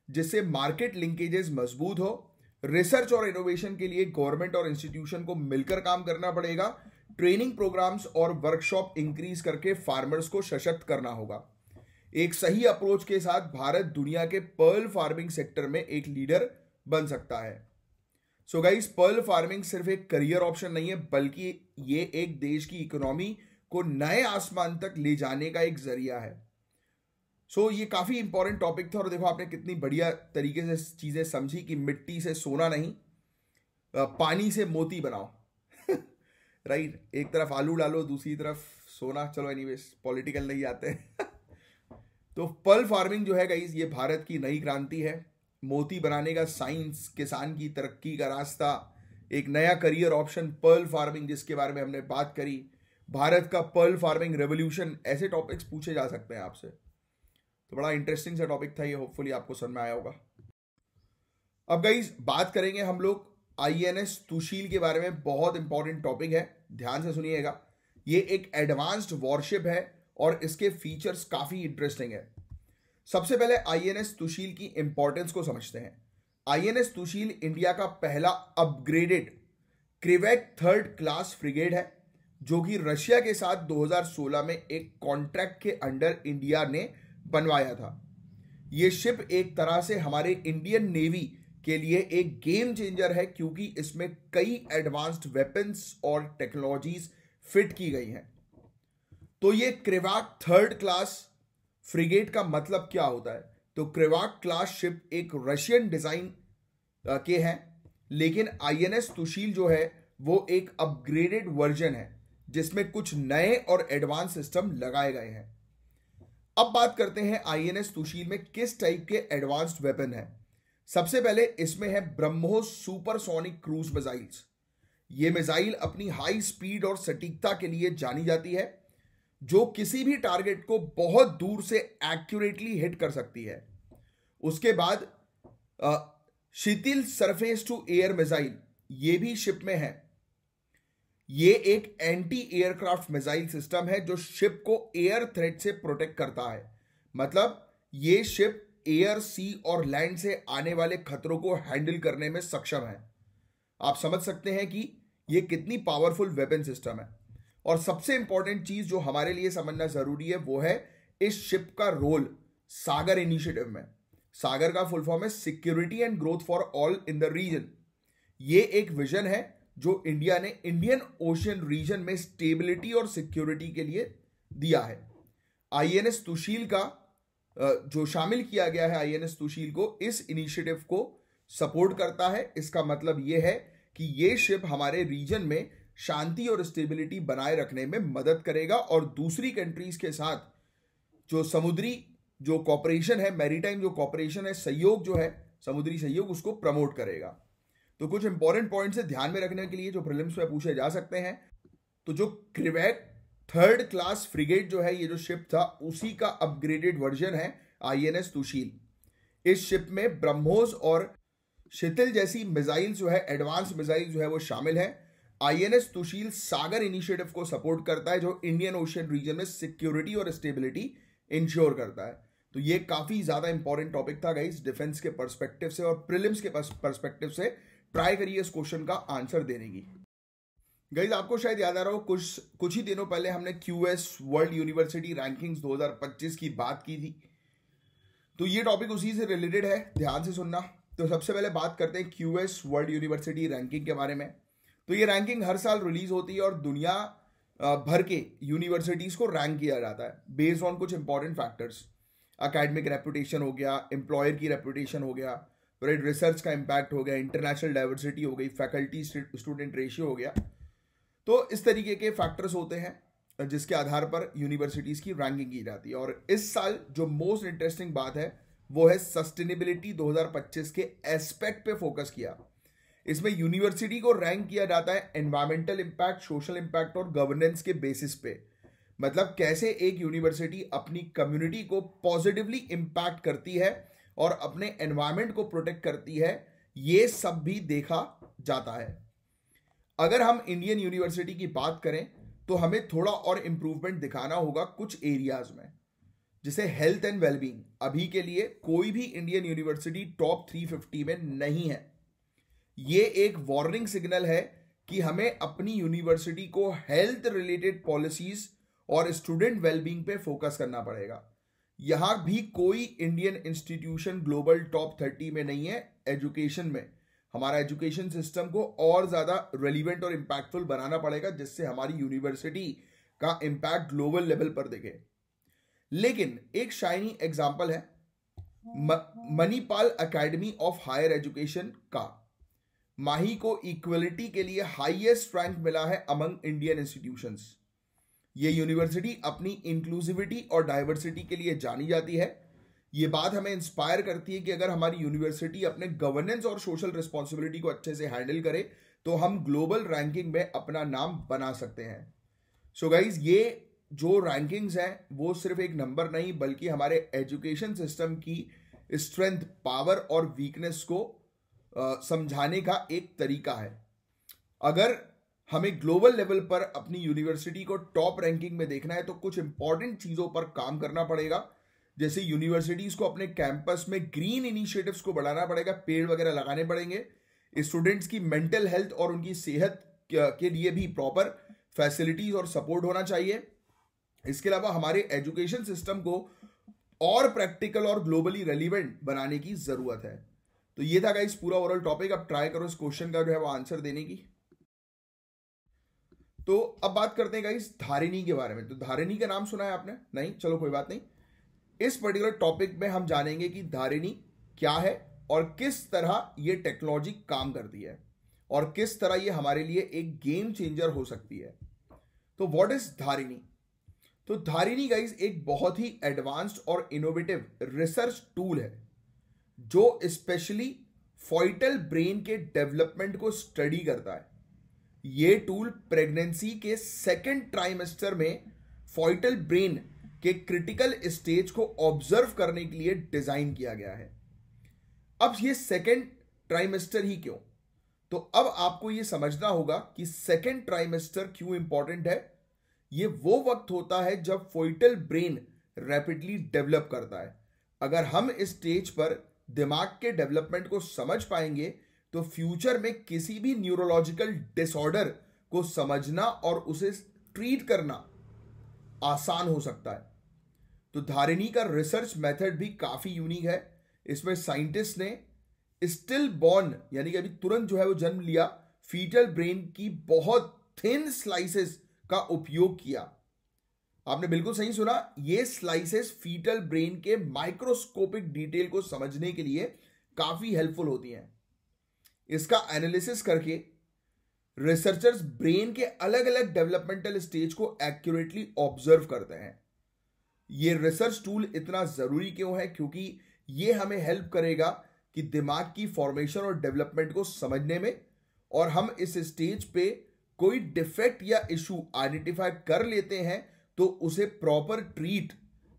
जिससे मार्केट लिंकेजेस मजबूत हो। रिसर्च और इनोवेशन के लिए गवर्नमेंट और इंस्टीट्यूशन को मिलकर काम करना पड़ेगा। ट्रेनिंग प्रोग्राम्स और वर्कशॉप इंक्रीज करके फार्मर्स को सशक्त करना होगा। एक सही अप्रोच के साथ भारत दुनिया के पर्ल फार्मिंग सेक्टर में एक लीडर बन सकता है। सो गाइस, पर्ल फार्मिंग सिर्फ एक करियर ऑप्शन नहीं है, बल्कि ये एक देश की इकोनॉमी को नए आसमान तक ले जाने का एक जरिया है। सो ये काफी इंपॉर्टेंट टॉपिक था और देखो आपने कितनी बढ़िया तरीके से चीजें समझी कि मिट्टी से सोना नहीं, पानी से मोती बनाओ। राइट, एक तरफ आलू डालो, दूसरी तरफ सोना। चलो एनीवेज, पॉलिटिकल नहीं आते। तो पर्ल फार्मिंग जो है गाइस, ये भारत की नई क्रांति है। मोती बनाने का साइंस, किसान की तरक्की का रास्ता, एक नया करियर ऑप्शन पर्ल फार्मिंग जिसके बारे में हमने बात करी, भारत का पर्ल फार्मिंग रेवोल्यूशन, ऐसे टॉपिक्स पूछे जा सकते हैं आपसे। तो बड़ा इंटरेस्टिंग सा टॉपिक था ये, होपफुली आपको समझ में आया होगा। अब गाइस बात करेंगे हम लोग INS तुशील के बारे में। बहुत इंपॉर्टेंट टॉपिक है, ध्यान से सुनिएगा। ये एक एडवांस्ड वॉरशिप है और इसके फीचर्स काफी इंटरेस्टिंग है। सबसे पहले INS तुशील की इंपॉर्टेंस को समझते हैं। INS तुशील इंडिया का पहला अपग्रेडेड क्रिवेक 3rd क्लास फ्रिगेट है, जो कि रशिया के साथ 2016 में एक कॉन्ट्रैक्ट के अंडर इंडिया ने बनवाया था। यह शिप एक तरह से हमारे इंडियन नेवी के लिए एक गेम चेंजर है, क्योंकि इसमें कई एडवांस्ड वेपन्स और टेक्नोलॉजीज फिट की गई हैं। तो ये क्रिवाक 3rd क्लास फ्रिगेट का मतलब क्या होता है? तो क्रिवाक क्लास शिप एक रशियन डिजाइन के हैं, लेकिन INS तुशील जो है वो एक अपग्रेडेड वर्जन है जिसमें कुछ नए और एडवांस सिस्टम लगाए गए हैं। अब बात करते हैं INS तुशील में किस टाइप के एडवांस्ड वेपन है। सबसे पहले इसमें है ब्रह्मोस सुपरसोनिक क्रूज मिसाइल्स। ये मिसाइल अपनी हाई स्पीड और सटीकता के लिए जानी जाती है, जो किसी भी टारगेट को बहुत दूर से एक्यूरेटली हिट कर सकती है। उसके बाद शिथिल सरफेस टू एयर मिसाइल, ये भी शिप में है। ये एक एंटी एयरक्राफ्ट मिसाइल सिस्टम है जो शिप को एयर थ्रेट से प्रोटेक्ट करता है। मतलब ये शिप एयर, सी और लैंड से आने वाले खतरों को हैंडल करने में सक्षम है। आप समझ सकते हैं कि ये कितनी पावरफुल वेपन सिस्टम है। और सबसे इंपॉर्टेंट चीज जो हमारे लिए समझना जरूरी है वो है इस शिप का रोल सागर इनिशिएटिव में। सागर का फुल फॉर्म है security and growth for all in the region. ये एक विजन है जो इंडिया ने इंडियन ओशियन रीजन में स्टेबिलिटी और सिक्योरिटी के लिए दिया है। आईएनएस तुशील का जो शामिल किया गया है आईएनएस तुशील को, इस इनिशिएटिव को सपोर्ट करता है। इसका मतलब यह है कि ये शिप हमारे रीजन में शांति और स्टेबिलिटी बनाए रखने में मदद करेगा और दूसरी कंट्रीज के साथ जो समुद्री जो कॉपरेशन है, मैरीटाइम जो कॉपरेशन है, सहयोग जो है, समुद्री सहयोग, उसको प्रमोट करेगा। तो कुछ इंपॉर्टेंट पॉइंट्स है ध्यान में रखने के लिए जो प्रीलिम्स में पूछे जा सकते हैं। तो जो क्रिवेट 3rd क्लास फ्रिगेट जो है, ये जो शिप था उसी का अपग्रेडेड वर्जन है आईएनएस तुशील। इस शिप में ब्रह्मोस और शिथिल जैसी मिसाइल जो है, एडवांस मिसाइल जो है वो शामिल है। आईएनएस तुशील सागर इनिशिएटिव को सपोर्ट करता है जो इंडियन ओशियन रीजन में सिक्योरिटी और स्टेबिलिटी इंश्योर करता है। तो ये काफी ज्यादा इंपॉर्टेंट टॉपिक था गाइस डिफेंस के पर्सपेक्टिव से और प्रीलिम्स के पर्सपेक्टिव से। ट्राई करिए इस क्वेश्चन का आंसर देने की। गाइस आपको शायद याद आ रहा हो कुछ ही दिनों पहले हमने क्यूएस वर्ल्ड यूनिवर्सिटी रैंकिंग्स 2025 की बात की थी। तो ये टॉपिक उसी से रिलेटेड है, ध्यान से सुनना। तो सबसे पहले बात करते हैं क्यूएस वर्ल्ड यूनिवर्सिटी रैंकिंग के बारे में। तो ये रैंकिंग हर साल रिलीज होती है और दुनिया भर के यूनिवर्सिटीज को रैंक किया जाता है बेस्ड ऑन कुछ इंपॉर्टेंट फैक्टर्स। एकेडमिक रेपुटेशन हो गया, एम्प्लॉयर की रेपुटेशन हो गया, राइट, रिसर्च का इम्पैक्ट हो गया, इंटरनेशनल डाइवर्सिटी हो गई, फैकल्टी स्टूडेंट रेशियो हो गया। तो इस तरीके के फैक्टर्स होते हैं जिसके आधार पर यूनिवर्सिटीज की रैंकिंग की जाती है। और इस साल जो मोस्ट इंटरेस्टिंग बात है वो है सस्टेनेबिलिटी 2025 के एस्पेक्ट पे फोकस किया। इसमें यूनिवर्सिटी को रैंक किया जाता है एनवायरमेंटल इम्पैक्ट, सोशल इम्पैक्ट और गवर्नेंस के बेसिस पे। मतलब कैसे एक यूनिवर्सिटी अपनी कम्युनिटी को पॉजिटिवली इम्पैक्ट करती है और अपने एनवायरमेंट को प्रोटेक्ट करती है, ये सब भी देखा जाता है। अगर हम इंडियन यूनिवर्सिटी की बात करें तो हमें थोड़ा और इंप्रूवमेंट दिखाना होगा कुछ एरियाज में, जैसे हेल्थ एंड वेलबींग। अभी के लिए कोई भी इंडियन यूनिवर्सिटी टॉप 350 में नहीं है। ये एक वार्निंग सिग्नल है कि हमें अपनी यूनिवर्सिटी को हेल्थ रिलेटेड पॉलिसीज और स्टूडेंट वेलबींग पे फोकस करना पड़ेगा। यहां भी कोई इंडियन इंस्टीट्यूशन ग्लोबल टॉप 30 में नहीं है। एजुकेशन में हमारा एजुकेशन सिस्टम को और ज्यादा रेलिवेंट और इंपैक्टफुल बनाना पड़ेगा जिससे हमारी यूनिवर्सिटी का इंपैक्ट ग्लोबल लेवल पर दिखे। लेकिन एक शाइनी एग्जांपल है Manipal academy of higher education का। माही को इक्वलिटी के लिए हाईएस्ट रैंक मिला है अमंग इंडियन इंस्टीट्यूशंस। ये यूनिवर्सिटी अपनी इंक्लूसिविटी और डाइवर्सिटी के लिए जानी जाती है। ये बात हमें इंस्पायर करती है कि अगर हमारी यूनिवर्सिटी अपने गवर्नेंस और सोशल रिस्पॉन्सिबिलिटी को अच्छे से हैंडल करे तो हम ग्लोबल रैंकिंग में अपना नाम बना सकते हैं। सो गाइज, ये जो रैंकिंग्स हैं वो सिर्फ एक नंबर नहीं बल्कि हमारे एजुकेशन सिस्टम की स्ट्रेंथ, पावर और वीकनेस को समझाने का एक तरीका है। अगर हमें ग्लोबल लेवल पर अपनी यूनिवर्सिटी को टॉप रैंकिंग में देखना है तो कुछ इंपॉर्टेंट चीजों पर काम करना पड़ेगा। जैसे यूनिवर्सिटीज को अपने कैंपस में ग्रीन इनिशिएटिव्स को बढ़ाना पड़ेगा, पेड़ वगैरह लगाने पड़ेंगे। स्टूडेंट्स की मेंटल हेल्थ और उनकी सेहत के लिए भी प्रॉपर फैसिलिटीज और सपोर्ट होना चाहिए। इसके अलावा हमारे एजुकेशन सिस्टम को और प्रैक्टिकल और ग्लोबली रेलिवेंट बनाने की जरूरत है। तो ये था गाइस पूरा ओवरऑल टॉपिक। अब ट्राई करो इस क्वेश्चन का जो है वो आंसर देने की। तो अब बात करते हैं गाइस धारिणी के बारे में। तो धारिणी का नाम सुना है आपने? नहीं, चलो कोई बात नहीं। इस पर्टिकुलर टॉपिक में हम जानेंगे कि धारिणी क्या है और किस तरह ये टेक्नोलॉजी काम करती है और किस तरह ये हमारे लिए एक गेम चेंजर हो सकती है। तो व्हाट इज धारिणी? तो धारिणी गाइस एक बहुत ही एडवांस्ड और इनोवेटिव रिसर्च टूल है जो स्पेशली फॉइटल ब्रेन के डेवलपमेंट को स्टडी करता है। ये टूल प्रेगनेंसी के 2nd ट्राइमेस्टर में फॉइटल ब्रेन के क्रिटिकल स्टेज को ऑब्जर्व करने के लिए डिजाइन किया गया है। अब ये 2nd ट्राइमेस्टर ही क्यों? तो अब आपको ये समझना होगा कि सेकेंड ट्राइमेस्टर क्यों इंपॉर्टेंट है। ये वो वक्त होता है जब फोइटल ब्रेन रैपिडली डेवलप करता है। अगर हम इस स्टेज पर दिमाग के डेवलपमेंट को समझ पाएंगे तो फ्यूचर में किसी भी न्यूरोलॉजिकल डिसऑर्डर को समझना और उसे ट्रीट करना आसान हो सकता है। तो धारिणी का रिसर्च मेथड भी काफी यूनिक है। इसमें साइंटिस्ट ने स्टिल बॉर्न यानी कि अभी तुरंत जो है वो जन्म लिया फीटल ब्रेन की बहुत थिन स्लाइसेस का उपयोग किया। आपने बिल्कुल सही सुना, ये स्लाइसेस फीटल ब्रेन के माइक्रोस्कोपिक डिटेल को समझने के लिए काफी हेल्पफुल होती हैं। इसका एनालिसिस करके रिसर्चर्स ब्रेन के अलग अलग डेवलपमेंटल स्टेज को एक्यूरेटली ऑब्जर्व करते हैं। ये रिसर्च टूल इतना जरूरी क्यों है? क्योंकि ये हमें हेल्प करेगा कि दिमाग की फॉर्मेशन और डेवलपमेंट को समझने में, और हम इस स्टेज पे कोई डिफेक्ट या इशू आइडेंटिफाई कर लेते हैं तो उसे प्रॉपर ट्रीट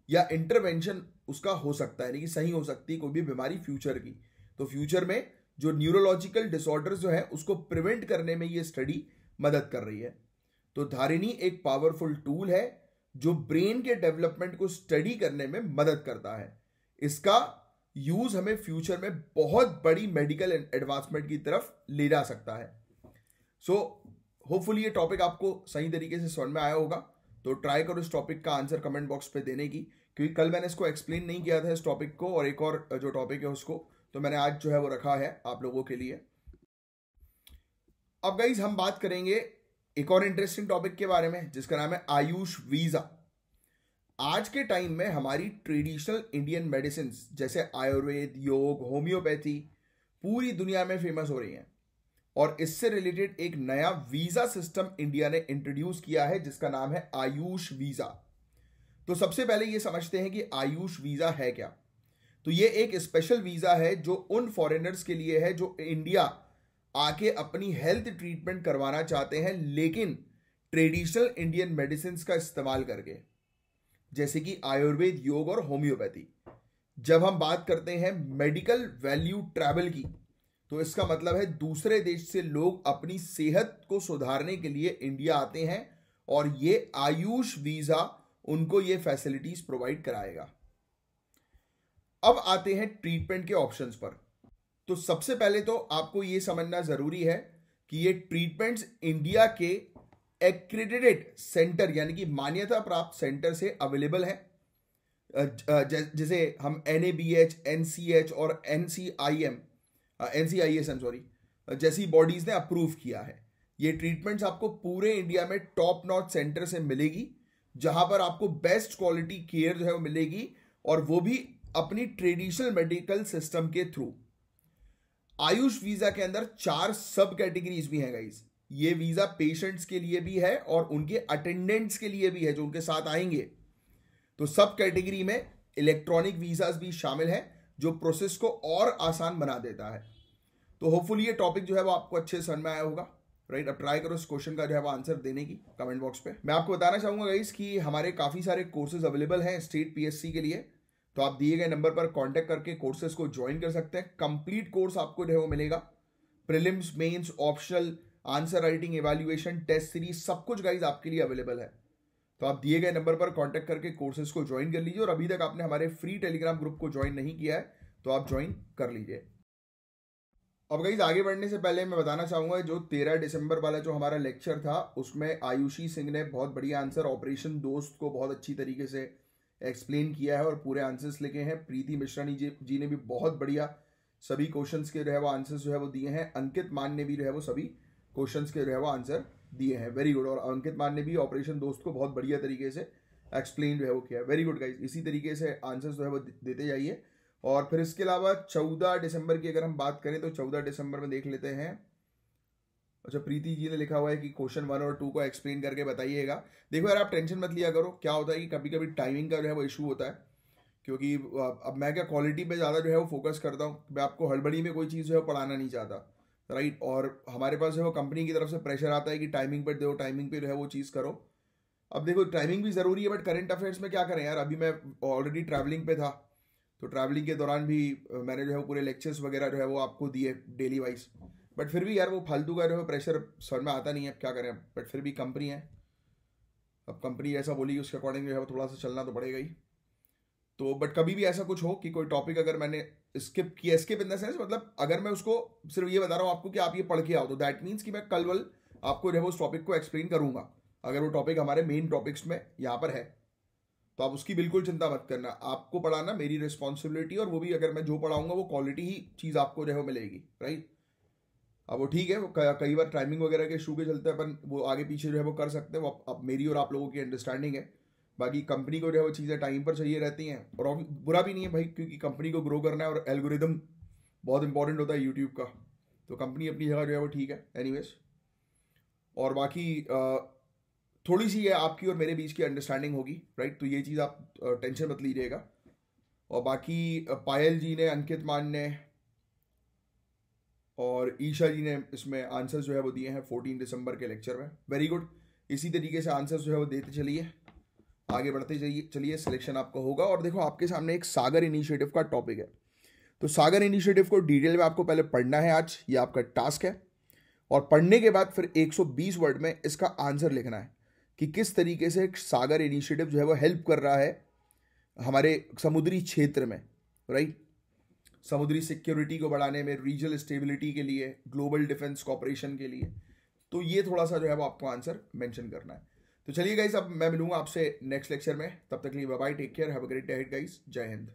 या इंटरवेंशन उसका हो सकता है, यानी कि सही हो सकती है कोई भी बीमारी फ्यूचर की। तो फ्यूचर में जो न्यूरोलॉजिकल डिसऑर्डर्स जो है उसको प्रिवेंट करने में ये स्टडी मदद कर रही है। तो धारिणी एक पावरफुल टूल है जो ब्रेन के डेवलपमेंट को स्टडी करने में मदद करता है। इसका यूज हमें फ्यूचर में बहुत बड़ी मेडिकल एडवांसमेंट की तरफ ले जा सकता है। सो होपफुली ये टॉपिक आपको सही तरीके से समझ में आया होगा। तो ट्राई करो इस टॉपिक का आंसर कमेंट बॉक्स पे देने की, क्योंकि कल मैंने इसको एक्सप्लेन नहीं किया था इस टॉपिक को, और एक और जो टॉपिक है उसको तो मैंने आज जो है वो रखा है आप लोगों के लिए। अब गाइज हम बात करेंगे एक और इंटरेस्टिंग टॉपिक के बारे में जिसका नाम है आयुष वीजा। आज के टाइम में हमारी ट्रेडिशनल इंडियन मेडिसिन जैसे आयुर्वेद, योग, होम्योपैथी पूरी दुनिया में फेमस हो रही हैं, और इससे रिलेटेड एक नया वीजा सिस्टम इंडिया ने इंट्रोड्यूस किया है जिसका नाम है आयुष वीजा। तो सबसे पहले ये समझते हैं कि आयुष वीजा है क्या। तो ये एक स्पेशल वीजा है जो उन फॉरेनर्स के लिए है जो इंडिया आके अपनी हेल्थ ट्रीटमेंट करवाना चाहते हैं, लेकिन ट्रेडिशनल इंडियन मेडिसिन का इस्तेमाल करके, जैसे कि आयुर्वेद, योग और होम्योपैथी। जब हम बात करते हैं मेडिकल वैल्यू ट्रैवल की, तो इसका मतलब है दूसरे देश से लोग अपनी सेहत को सुधारने के लिए इंडिया आते हैं, और ये आयुष वीजा उनको ये फैसिलिटीज प्रोवाइड कराएगा। अब आते हैं ट्रीटमेंट के ऑप्शंस पर। तो सबसे पहले तो आपको ये समझना जरूरी है कि ये ट्रीटमेंट्स इंडिया के एक्रेडिटेड सेंटर यानी कि मान्यता प्राप्त सेंटर से अवेलेबल है, जैसे हम NABH, NCH और NCIS जैसी बॉडीज ने अप्रूव किया है। ये ट्रीटमेंट्स आपको पूरे इंडिया में टॉप नॉच सेंटर से मिलेगी, जहां पर आपको बेस्ट क्वालिटी केयर जो है वो मिलेगी, और वो भी अपनी ट्रेडिशनल मेडिकल सिस्टम के थ्रू। आयुष वीजा के अंदर 4 सब कैटेगरीज भी हैं गाइस। ये वीजा पेशेंट्स के लिए भी है और उनके अटेंडेंट्स के लिए भी है जो उनके साथ आएंगे। तो सब कैटेगरी में इलेक्ट्रॉनिक वीजास भी शामिल है जो प्रोसेस को और आसान बना देता है। तो होपफुली ये टॉपिक जो है वो आपको अच्छे से समझ में आया होगा, राइट। अब ट्राई करो इस क्वेश्चन का जो है वो आंसर देने की कमेंट बॉक्स पे। मैं आपको बताना चाहूंगा गाइस कि हमारे काफी सारे कोर्सेज अवेलेबल हैं स्टेट PSC के लिए, तो आप दिए गए नंबर पर कांटेक्ट करके कोर्सेज को ज्वाइन कर सकते हैं। कंप्लीट कोर्स आपको जो है वो मिलेगा, prelims, mains, optional, answer writing, evaluation, test series, सब कुछ गाइज आपके लिए अवेलेबल है। तो आप दिए गए नंबर पर कांटेक्ट करके कोर्सेज को ज्वाइन कर लीजिए, और अभी तक आपने हमारे फ्री टेलीग्राम ग्रुप को ज्वाइन नहीं किया है तो आप ज्वाइन कर लीजिए। अब गाइज आगे बढ़ने से पहले मैं बताना चाहूंगा जो 13 दिसंबर वाला जो हमारा लेक्चर था उसमें आयुषी सिंह ने बहुत बढ़िया आंसर ऑपरेशन दोस्त को बहुत अच्छी तरीके से एक्सप्लेन किया है और पूरे आंसर्स लिखे हैं। प्रीति मिश्रानी जी ने भी बहुत बढ़िया सभी क्वेश्चंस के जो है वो आंसर्स जो है वो दिए हैं। अंकित मान ने भी जो है वो सभी क्वेश्चंस के जो है वो आंसर दिए हैं, वेरी गुड। और अंकित मान ने भी ऑपरेशन दोस्त को बहुत बढ़िया तरीके से एक्सप्लेन जो है वो किया है, वेरी गुड गाइज। इसी तरीके से आंसर्स जो है वो देते जाइए। और फिर इसके अलावा 14 दिसंबर की अगर हम बात करें तो 14 दिसंबर में देख लेते हैं। अच्छा, प्रीति जी ने लिखा हुआ है कि क्वेश्चन 1 और 2 को एक्सप्लेन करके बताइएगा। देखो यार, आप टेंशन मत लिया करो। क्या होता है कि कभी कभी टाइमिंग का जो है वो इशू होता है, क्योंकि अब मैं क्या क्वालिटी पे ज़्यादा जो है वो फोकस करता हूँ। मैं आपको हड़बड़ी में कोई चीज़ जो है पढ़ाना नहीं चाहता, राइट। और हमारे पास जो है वो कंपनी की तरफ से प्रेशर आता है कि टाइमिंग पर दो, टाइमिंग पे जो है वो चीज़ करो। अब देखो टाइमिंग भी ज़रूरी है, बट करंट अफेयर्स में क्या करें यार। अभी मैं ऑलरेडी ट्रैवलिंग पे था, तो ट्रैवलिंग के दौरान भी मैंने जो है पूरे लेक्चर्स वगैरह जो है वो आपको दिए डेली वाइज। बट फिर भी यार वो फालतू का जो है प्रेशर समझ में आता नहीं है, क्या करें। बट फिर भी कंपनी है, अब कंपनी ऐसा बोली उसके अकॉर्डिंग जो है थोड़ा सा चलना तो पड़ेगा ही। तो बट कभी भी ऐसा कुछ हो कि कोई टॉपिक अगर मैंने स्किप किया, स्किप इन द सेंस मतलब अगर मैं उसको सिर्फ ये बता रहा हूँ आपको कि आप ये पढ़ के आओ, तो दैट मीन्स कि मैं कल वल आपको जो है उस टॉपिक को एक्सप्लेन करूंगा, अगर वो टॉपिक हमारे मेन टॉपिक्स में यहाँ पर है। तो आप उसकी बिल्कुल चिंता मत करना, आपको पढ़ाना मेरी रिस्पॉन्सिबिलिटी, और वो भी अगर मैं जो पढ़ाऊंगा वो क्वालिटी ही चीज़ आपको जो है मिलेगी, राइट। अब वो ठीक है, वो कई बार टाइमिंग वगैरह के इशू के चलते अपन वो आगे पीछे जो है वो कर सकते हैं, वो अब मेरी और आप लोगों की अंडरस्टैंडिंग है। बाकी कंपनी को जो है वो चीज़ें टाइम पर चाहिए रहती हैं, और बुरा भी नहीं है भाई, क्योंकि कंपनी को ग्रो करना है और एल्गोरिदम बहुत इंपॉर्टेंट होता है यूट्यूब का। तो कंपनी अपनी जगह जो है वो ठीक है एनीवेज। और बाकी थोड़ी सी ये आपकी और मेरे बीच की अंडरस्टैंडिंग होगी, राइट। तो ये चीज़ आप टेंशन मत लीजिएगा। और बाकी पायल जी ने, अंकित मान ने और ईशा जी ने इसमें आंसर्स जो है वो दिए हैं 14 दिसंबर के लेक्चर में। वेरी गुड, इसी तरीके से आंसर्स जो है वो देते चलिए, आगे बढ़ते चलिए, सिलेक्शन आपका होगा। और देखो आपके सामने एक सागर इनिशिएटिव का टॉपिक है, तो सागर इनिशिएटिव को डिटेल में आपको पहले पढ़ना है आज, ये आपका टास्क है। और पढ़ने के बाद फिर 120 वर्ड में इसका आंसर लिखना है कि किस तरीके से सागर इनिशिएटिव जो है वो हेल्प कर रहा है हमारे समुद्री क्षेत्र में, राइट। समुद्री सिक्योरिटी को बढ़ाने में, रीजनल स्टेबिलिटी के लिए, ग्लोबल डिफेंस कॉपरेशन के लिए। तो ये थोड़ा सा जो है वो आपको आंसर मेंशन करना है। तो चलिए गाइस, अब मैं मिलूंगा आपसे नेक्स्ट लेक्चर में, तब तक के लिए bye bye, take care, have a great day ahead guys, जय हिंद।